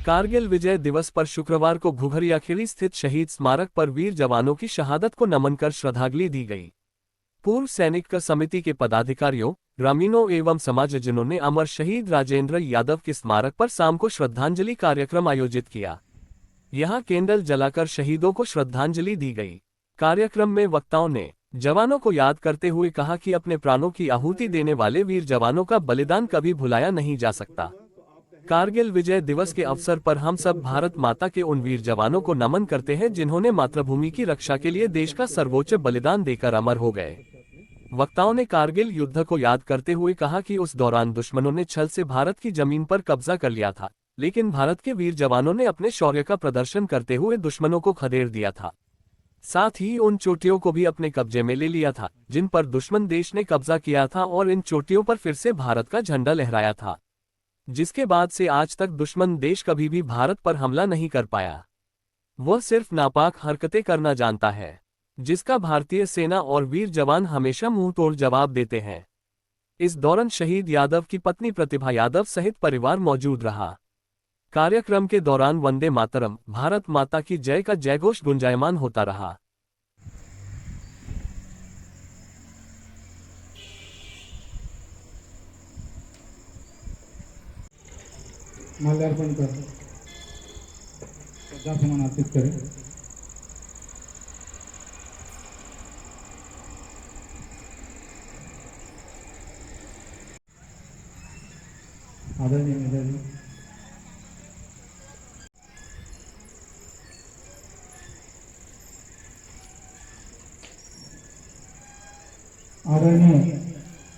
कारगिल विजय दिवस पर शुक्रवार को घुघरियाखेड़ी स्थित शहीद स्मारक पर वीर जवानों की शहादत को नमन कर श्रद्धांजलि दी गई। पूर्व सैनिक समिति के पदाधिकारियों, ग्रामीणों एवं समाजजनों ने अमर शहीद राजेंद्र यादव के स्मारक पर शाम को श्रद्धांजलि कार्यक्रम आयोजित किया। यहां कैंडल जलाकर शहीदों को श्रद्धांजलि दी गई। कार्यक्रम में वक्ताओं ने जवानों को याद करते हुए कहा कि अपने प्राणों की आहुति देने वाले वीर जवानों का बलिदान कभी भुलाया नहीं जा सकता। कारगिल विजय दिवस के अवसर पर हम सब भारत माता के उन वीर जवानों को नमन करते हैं जिन्होंने मातृभूमि की रक्षा के लिए देश का सर्वोच्च बलिदान देकर अमर हो गए। वक्ताओं ने कारगिल युद्ध को याद करते हुए कहा कि उस दौरान दुश्मनों ने छल से भारत की जमीन पर कब्जा कर लिया था, लेकिन भारत के वीर जवानों ने अपने शौर्य का प्रदर्शन करते हुए दुश्मनों को खदेड़ दिया था। साथ ही उन चोटियों को भी अपने कब्जे में ले लिया था जिन पर दुश्मन देश ने कब्जा किया था और इन चोटियों पर फिर से भारत का झंडा लहराया था, जिसके बाद से आज तक दुश्मन देश कभी भी भारत पर हमला नहीं कर पाया। वह सिर्फ नापाक हरकतें करना जानता है, जिसका भारतीय सेना और वीर जवान हमेशा मुंह तोड़ जवाब देते हैं। इस दौरान शहीद यादव की पत्नी प्रतिभा यादव सहित परिवार मौजूद रहा। कार्यक्रम के दौरान वंदे मातरम, भारत माता की जय का जयघोष गुंजायमान होता रहा। माल्यार्पण कर श्रद्धासुमन अर्पित करें। आदरणीय नेताजी, आदरणीय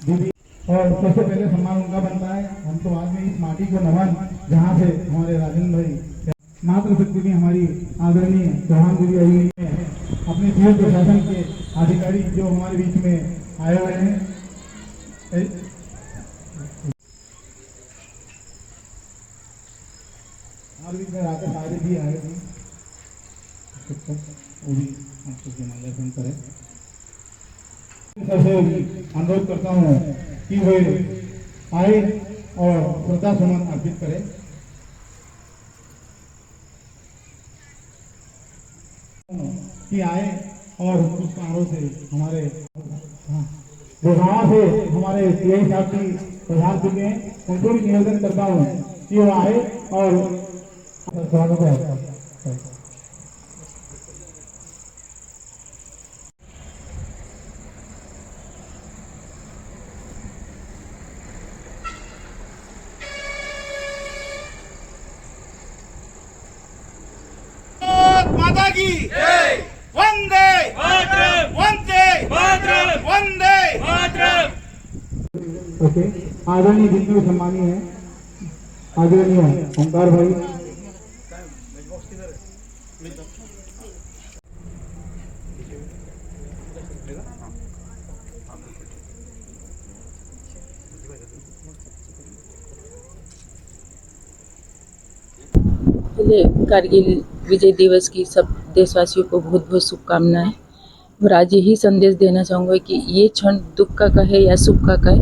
दीदी, और सबसे पहले सम्मान उनका बनता है। हम तो आज में इस माटी को नमन, जहाँ से हमारे राजेंद्र भाई मातृशक्ति में हमारी आदरणीय चौहान दीदी आई हुई है, अपने सिविल प्रशासन के अधिकारी जो हमारे बीच में आए हुए हैं। हमारे बीच में राकेश आर्य भी आए थे, वो भी आपको माल्यार्पण करें। सबसे अनुरोध करता हूँ कि वे आए और श्रद्धा सुमन अर्पित करें। कि आए और उस समारोह से हमारे बुढ़ावा से हमारे सीआई साहब की प्रधान चुके हैं, उनको भी निवेदन करता हूँ कि वो आए और स्वागत है। माता की जय। वंदे मातरम, वंदे मातरम, वंदे मातरम। ओके, आदरणीय जितने भी सम्मानीय है, आदरणीय ओंकार भाई, पहले कारगिल विजय दिवस की सब देशवासियों को बहुत बहुत शुभकामनाएं। और आज यही संदेश देना चाहूँगा कि ये क्षण दुख का कहे या सुख का कहे,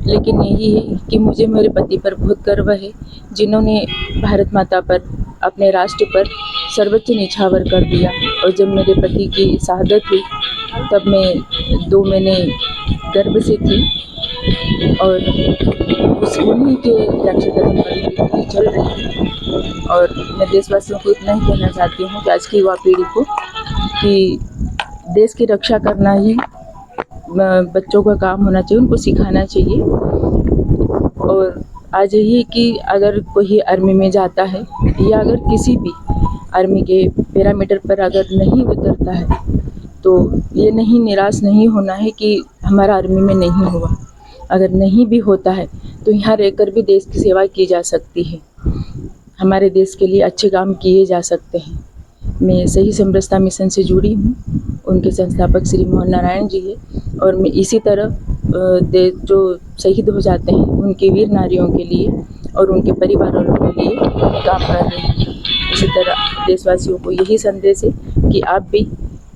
लेकिन यही है कि मुझे मेरे पति पर बहुत गर्व है, जिन्होंने भारत माता पर, अपने राष्ट्र पर सर्वोच्च निछावर कर दिया। और जब मेरे पति की शहादत हुई तब मैं 2 महीने गर्भ से थी और उस उन्हीं के रक्षा कदम पर चल रही थी। और मैं देशवासियों को इतना ही कहना चाहती हूँ कि आज की युवा पीढ़ी को कि देश की रक्षा करना ही बच्चों का काम होना चाहिए, उनको सिखाना चाहिए। और आज यही कि अगर कोई आर्मी में जाता है या अगर किसी भी आर्मी के पैरामीटर पर अगर नहीं उतरता है तो ये नहीं निराश नहीं होना है कि हमारा आर्मी में नहीं हुआ। अगर नहीं भी होता है तो यहाँ रहकर भी देश की सेवा की जा सकती है, हमारे देश के लिए अच्छे काम किए जा सकते हैं। मैं सही समरसता मिशन से जुड़ी हूँ, उनके संस्थापक श्री मोहन नारायण जी है। और मैं इसी तरह जो शहीद हो जाते हैं उनके वीर नारियों के लिए और उनके परिवारों के लिए काम कर रही हूँ। इसी तरह देशवासियों को यही संदेश है कि आप भी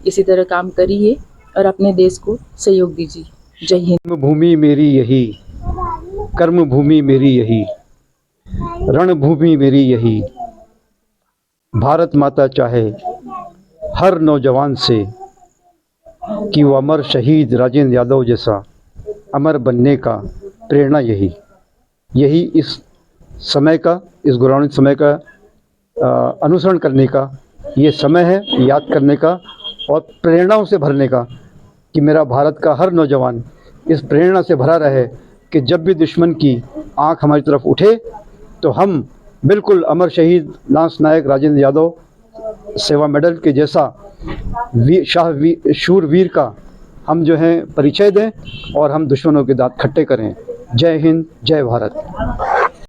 इसी तरह काम करिए और अपने देश को सहयोग दीजिए। जय हिंद। कर्मभूमि मेरी यही, कर्मभूमि मेरी यही, रणभूमि मेरी यही, भारत माता चाहे हर नौजवान से कि वो अमर शहीद राजेंद्र यादव जैसा अमर बनने का प्रेरणा यही इस समय का, इस गौरवान्वित समय का अनुसरण करने का ये समय है, याद करने का और प्रेरणाओं से भरने का कि मेरा भारत का हर नौजवान इस प्रेरणा से भरा रहे कि जब भी दुश्मन की आंख हमारी तरफ उठे तो हम बिल्कुल अमर शहीद लांस नायक राजेंद्र यादव सेवा मेडल के जैसा शूरवीर का हम जो है परिचय दें और हम दुश्मनों के दांत खट्टे करें। जय हिंद, जय भारत।